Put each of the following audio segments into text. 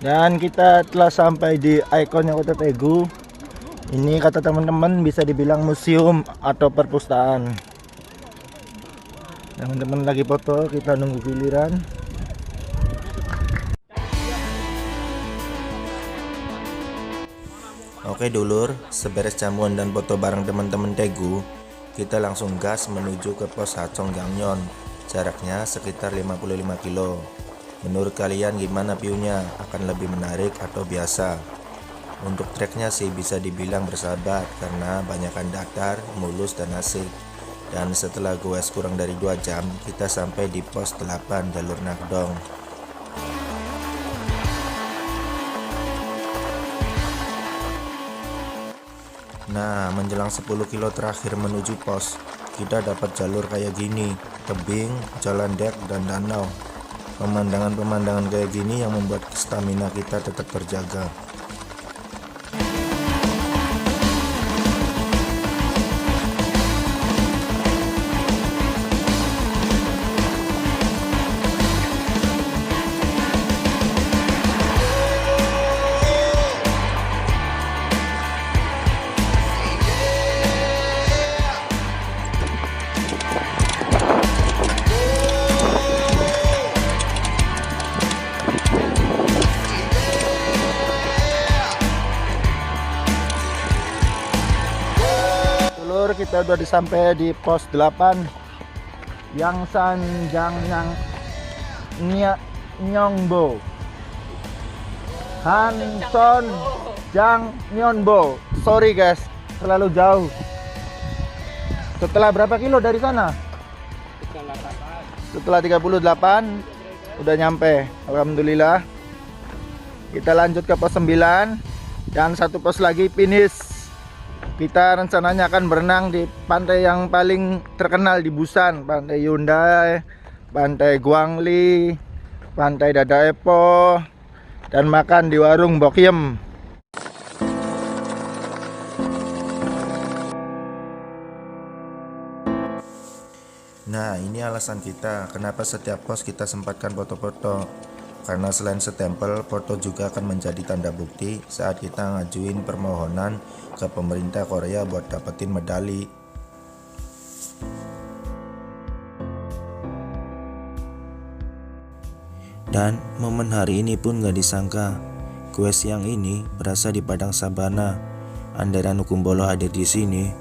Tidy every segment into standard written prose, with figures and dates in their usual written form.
Dan kita telah sampai di ikonnya Kota Tegu. Ini kata teman-teman bisa dibilang museum atau perpustakaan. Teman-teman lagi foto, kita nunggu giliran. Oke dulur, seberes jamuan dan foto bareng teman-teman Tegu, kita langsung gas menuju ke pos Hachong Gangneon. Jaraknya sekitar 55 kilo. Menurut kalian gimana viewnya? Akan lebih menarik atau biasa? Untuk treknya sih bisa dibilang bersahabat karena banyakkan datar, mulus dan asik. Dan setelah goes kurang dari 2 jam, kita sampai di pos 8 jalur Nakdong. Nah, menjelang 10 kilo terakhir menuju pos, kita dapat jalur kayak gini, tebing, jalan dek, dan danau. Pemandangan-pemandangan kayak gini yang membuat stamina kita tetap terjaga. Kita udah sampai di pos 8 yang Sanjang yang Nyongbo Hanson Jang Nyonbo. Sorry guys, terlalu jauh. Setelah berapa kilo dari sana? Setelah 38 udah nyampe. Alhamdulillah. Kita lanjut ke pos 9 dan satu pos lagi finish. Kita rencananya akan berenang di pantai yang paling terkenal di Busan, Pantai Hyundai, Pantai Guangli, Pantai Dadaepo, dan makan di warung Bokiem. Nah, ini alasan kita kenapa setiap pos kita sempatkan foto-foto. Karena selain setempel, foto juga akan menjadi tanda bukti saat kita ngajuin permohonan ke pemerintah Korea buat dapetin medali. Dan momen hari ini pun gak disangka, gue siang ini berasa di Padang Sabana. Andaian Ukumbolo hadir di sini,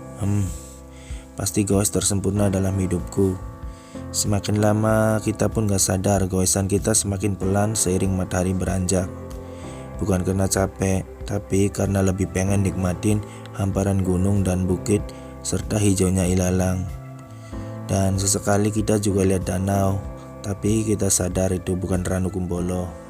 pasti goes tersempurna dalam hidupku. Semakin lama kita pun gak sadar goesan kita semakin pelan seiring matahari beranjak. Bukan karena capek, tapi karena lebih pengen nikmatin hamparan gunung dan bukit serta hijaunya ilalang. Dan sesekali kita juga lihat danau, tapi kita sadar itu bukan Ranukumbolo.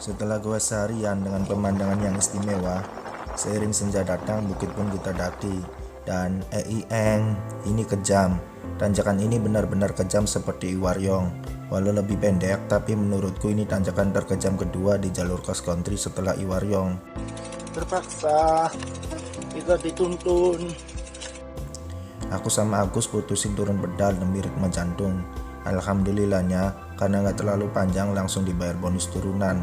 Setelah goes seharian dengan pemandangan yang istimewa, seiring senja datang bukit pun kita daki. Dan ini kejam. Tanjakan ini benar-benar kejam seperti Iwaryong. Walau lebih pendek, tapi menurutku ini tanjakan terkejam kedua di jalur cross country setelah Iwaryong. Terpaksa kita dituntun. Aku sama Agus putusin turun pedal demi ritme jantung. Alhamdulillahnya, karena gak terlalu panjang langsung dibayar bonus turunan.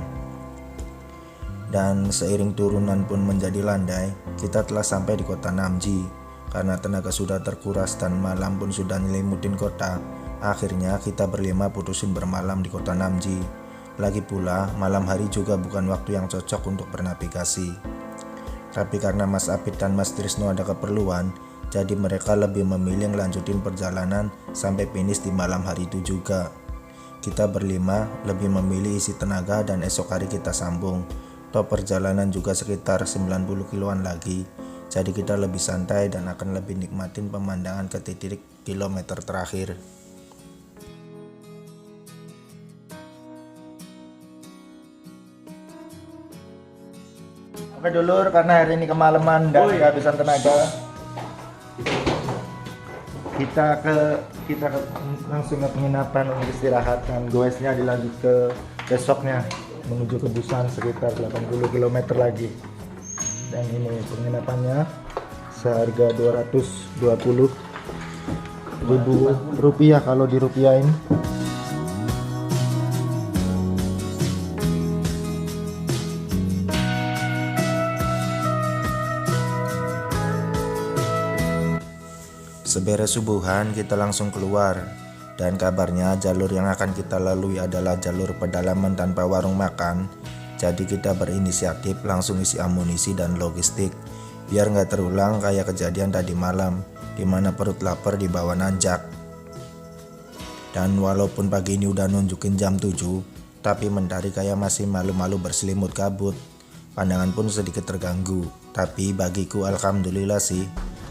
Dan seiring turunan pun menjadi landai, kita telah sampai di kota Namji. Karena tenaga sudah terkuras dan malam pun sudah nyelimutin kota, akhirnya kita berlima putusin bermalam di kota Namji. Lagi pula, malam hari juga bukan waktu yang cocok untuk bernavigasi. Tapi karena Mas Apit dan Mas Trisno ada keperluan, jadi mereka lebih memilih ngelanjutin perjalanan sampai finish di malam hari itu juga. Kita berlima lebih memilih isi tenaga dan esok hari kita sambung. Toh perjalanan juga sekitar 90 kiloan lagi. Jadi kita lebih santai dan akan lebih nikmatin pemandangan ke titik kilometer terakhir. Oke dulur, karena hari ini kemalaman dan kehabisan tenaga, kita langsung ke penginapan untuk istirahat dan goesnya dilanjut ke besoknya menuju ke Busan sekitar 80 km lagi. Dan ini penginapannya seharga 220.000 rupiah kalau dirupiahin. Seberes subuhan kita langsung keluar, dan kabarnya jalur yang akan kita lalui adalah jalur pedalaman tanpa warung makan. Jadi kita berinisiatif langsung isi amunisi dan logistik biar nggak terulang kayak kejadian tadi malam dimana perut lapar dibawa nanjak. Dan walaupun pagi ini udah nunjukin jam 7, tapi mentari kayak masih malu-malu berselimut kabut. Pandangan pun sedikit terganggu, tapi bagiku alhamdulillah sih,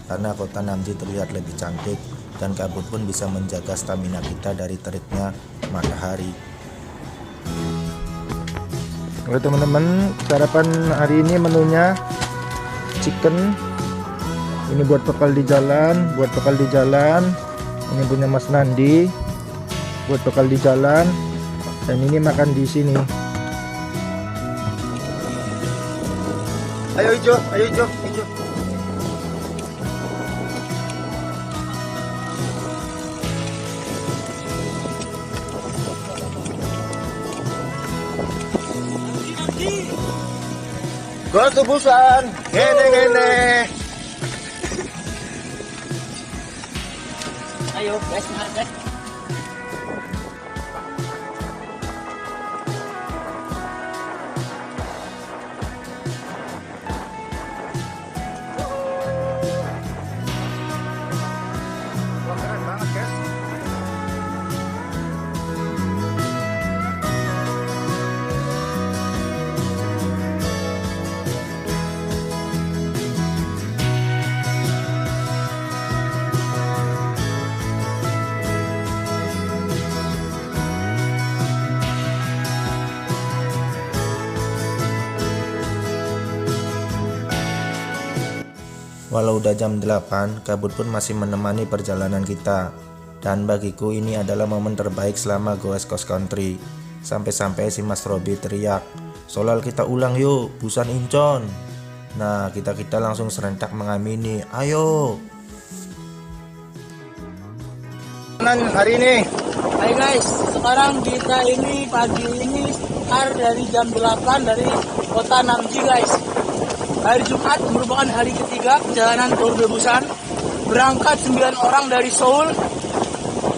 karena kota Namji terlihat lebih cantik dan kabut pun bisa menjaga stamina kita dari teriknya matahari. Oke teman-teman, sarapan hari ini menunya chicken. Ini buat bekal di jalan, Ini punya Mas Nandi buat bekal di jalan, dan ini makan di sini. Ayo hijau. Gol tuh Busan, gene. Ayo guys, guys. Keren banget guys. Walau udah jam 8, kabut pun masih menemani perjalanan kita. Dan bagiku ini adalah momen terbaik selama goes cross country. Sampai-sampai si Mas Robi teriak, "Solal kita ulang yuk, Busan Incheon." Nah, kita langsung serentak mengamini, "Ayo." Hari ini Hai guys, sekarang kita ini pagi ini start dari jam 8 dari kota Namji guys. Hari Jumat merupakan hari ketiga perjalanan Tour de Busan. Berangkat 9 orang dari Seoul,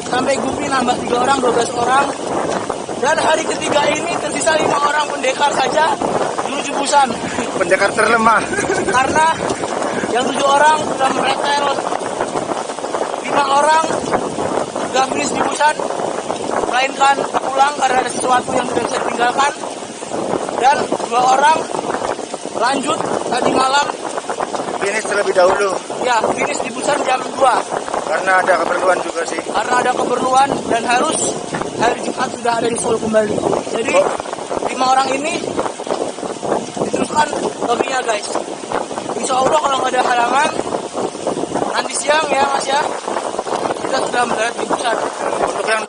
sampai Gupi nambah 3 orang, 12 orang. Dan hari ketiga ini tersisa 5 orang pendekar saja menuju Busan. pendekar terlemah. Karena yang 7 orang sudah meretel, 5 orang sudah finish di Busan, melainkan pulang karena ada sesuatu yang tidak bisa ditinggalkan. Dan 2 orang lanjut tadi malam, Finish terlebih dahulu ya finish di Busan jam 2 karena ada keperluan juga sih. karena ada keperluan dan harus hari Jumat sudah ada di Seoul kembali. Jadi 5 orang ini diteruskan loginya guys. Insya Allah kalau nggak ada halangan nanti siang ya mas ya, kita sudah mendarat di Busan. Untuk yang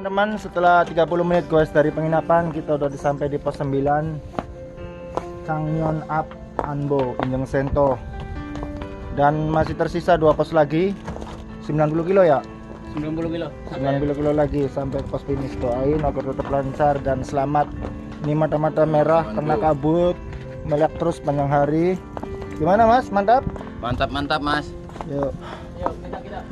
teman-teman, setelah 30 menit guys dari penginapan, kita udah sampai di pos 9 Changnyeon Up Anbo Injeng Sento. Dan masih tersisa 2 pos lagi, 90 kilo ya, 90 kilo. 90 kilo lagi sampai pos finish. Doain agar tetap lancar dan selamat. Ini mata-mata merah kena kabut, melihat terus panjang hari. Gimana mas, mantap? Mantap mas. Yuk. Yuk, kita.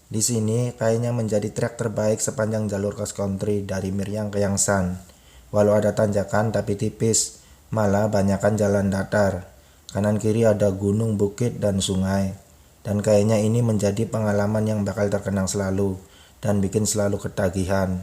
Di sini kayaknya menjadi trek terbaik sepanjang jalur cross country dari Miryang ke Yangsan. Walau ada tanjakan tapi tipis, malah banyakkan jalan datar. Kanan kiri ada gunung, bukit, dan sungai. Dan kayaknya ini menjadi pengalaman yang bakal terkenang selalu dan bikin selalu ketagihan.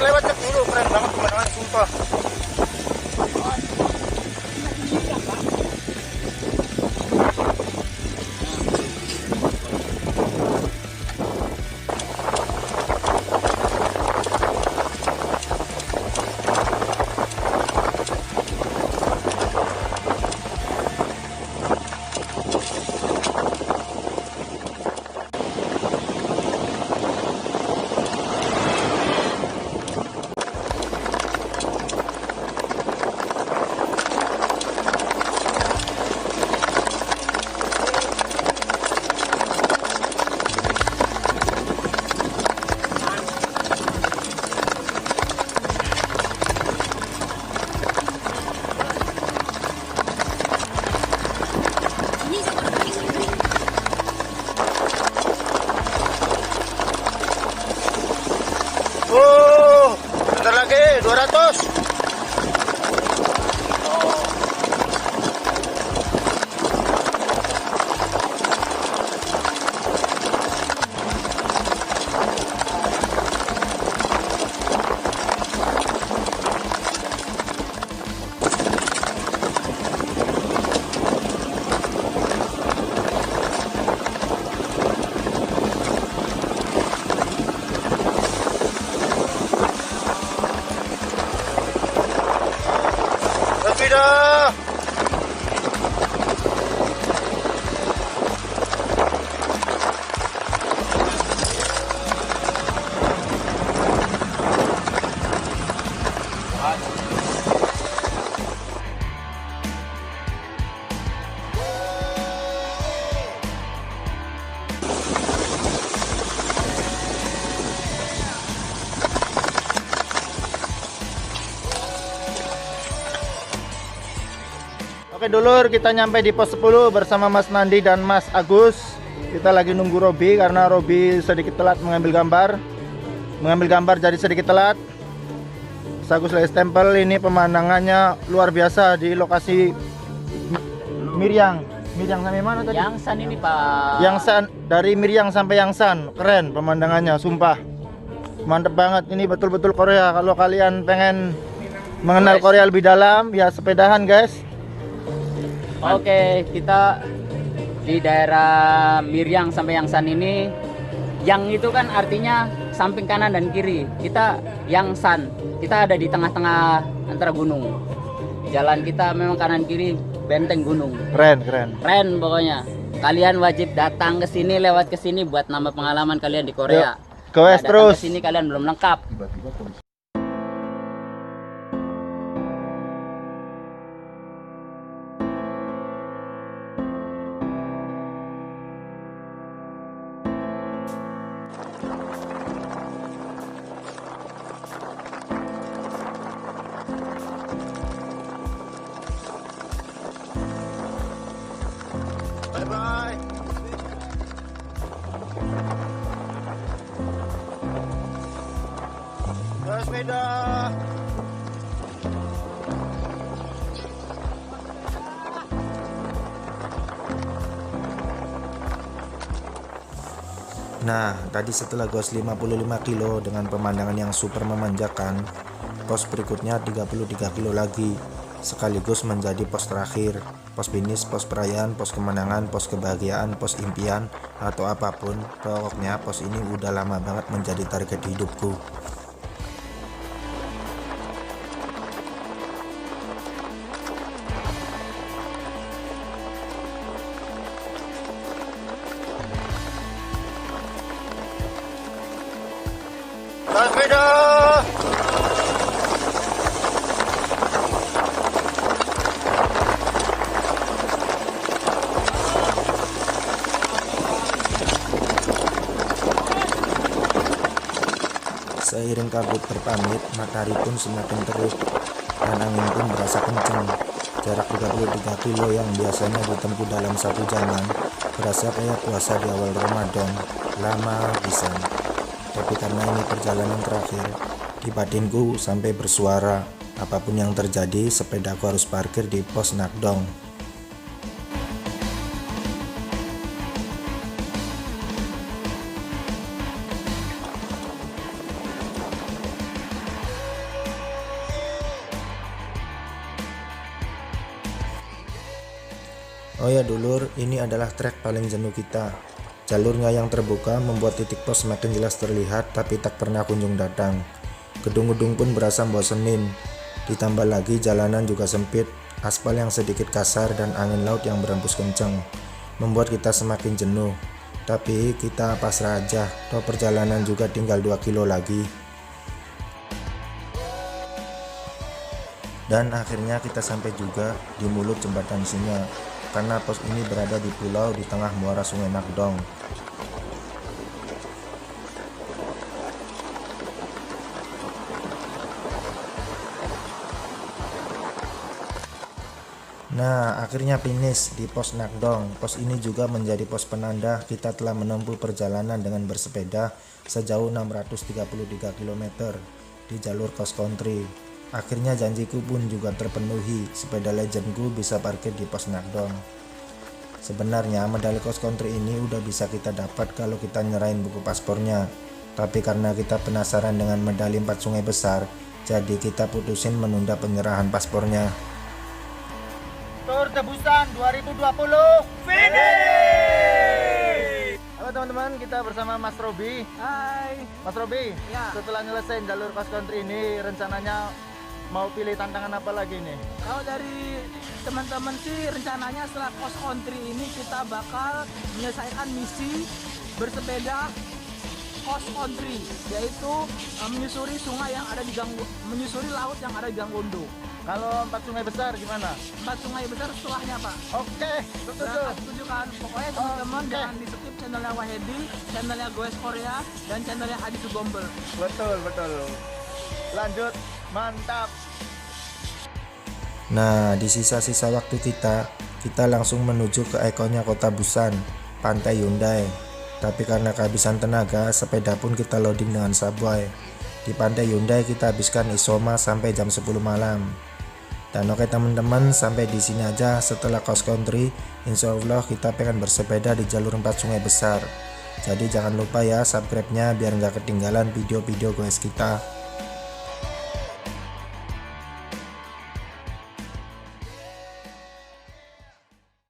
lewat cek dulu, keren banget pemandangan sumpah. Oh, bentar lagi 200. Lebih dah. Oke dulur, kita nyampe di pos 10 bersama Mas Nandi dan Mas Agus. Kita lagi nunggu Robi karena Robi sedikit telat mengambil gambar jadi sedikit telat. Mas Agus lagi stempel. Ini pemandangannya luar biasa di lokasi Miryang sampai mana tadi? Yangsan ini Pak. Yangsan, dari Miryang sampai Yangsan. Keren pemandangannya, sumpah mantep banget. Ini betul-betul Korea. Kalau kalian pengen mengenal Korea lebih dalam, ya sepedahan guys. Oke, kita di daerah Miryang sampai Yangsan ini. Yang itu kan artinya samping kanan dan kiri. Kita Yangsan, kita ada di tengah-tengah antara gunung. Jalan kita memang kanan kiri benteng gunung. Keren. Keren pokoknya. Kalian wajib datang ke sini, lewat ke sini buat nambah pengalaman kalian di Korea. Goes terus. Ke sini kalian belum lengkap. Bye-bye. Sepeda. Nah, tadi setelah gos 55 kilo dengan pemandangan yang super memanjakan, pos berikutnya 33 kilo lagi, sekaligus menjadi pos terakhir, pos finish, pos perayaan, pos kemenangan, pos kebahagiaan, pos impian, atau apapun. Pokoknya pos ini udah lama banget menjadi target hidupku. Sepeda. Seiring kabut berpamit, matahari pun semakin terik dan angin pun berasa kencang. Jarak 33 kilo yang biasanya ditempuh dalam 1 jaman berasa kayak puasa di awal Ramadan. Lama pisan. Tapi karena ini perjalanan terakhir, di batinku sampai bersuara, apapun yang terjadi, sepedaku harus parkir di pos Nakdong. Oh ya dulur, ini adalah trek paling jenuh kita. Jalurnya yang terbuka membuat titik pos semakin jelas terlihat, tapi tak pernah kunjung datang. Gedung-gedung pun berasa bosenin. Ditambah lagi jalanan juga sempit, aspal yang sedikit kasar dan angin laut yang berembus kencang membuat kita semakin jenuh. Tapi kita pasrah aja, toh perjalanan juga tinggal 2 kilo lagi. Dan akhirnya kita sampai juga di mulut jembatan Singa, karena pos ini berada di pulau di tengah muara Sungai Nakdong. Nah, akhirnya finish di pos Nakdong. Pos ini juga menjadi pos penanda kita telah menempuh perjalanan dengan bersepeda sejauh 633 km di jalur cross country. Akhirnya janjiku pun juga terpenuhi, sepeda legendku bisa parkir di pos Nakdong. Sebenarnya medali cross country ini udah bisa kita dapat kalau kita nyerahin buku paspornya. Tapi karena kita penasaran dengan medali 4 sungai besar, jadi kita putusin menunda penyerahan paspornya. Tour de Busan 2020 finish. Halo teman-teman, kita bersama Mas Robi. Hai. Mas Robi, Ya. setelah nyelesain jalur cross country ini, rencananya mau pilih tantangan apa lagi nih? Kalau dari teman-teman sih rencananya setelah cross country ini kita bakal menyelesaikan misi bersepeda cross country, yaitu menyusuri sungai yang ada di menyusuri laut yang ada di Ganggondo. Kalau 4 sungai besar gimana? 4 sungai besar setelahnya, Pak. Oke, setuju. Nah, setuju kan? Pokoknya teman-teman Oke. jangan di skip channelnya Wahedi, channelnya Goes Korea, dan channelnya Hadi Sugombel. Betul, betul. Lanjut, mantap. Nah, di sisa-sisa waktu kita langsung menuju ke ikonnya kota Busan, Pantai Hyundai. Tapi karena kehabisan tenaga, sepeda pun kita loading dengan Subway. Di Pantai Hyundai kita habiskan isoma sampai jam 10 malam. Dan oke teman-teman, sampai di sini aja setelah cross country. Insya Allah kita pengen bersepeda di jalur 4 sungai besar. Jadi jangan lupa ya subscribe-nya biar nggak ketinggalan video-video guys kita.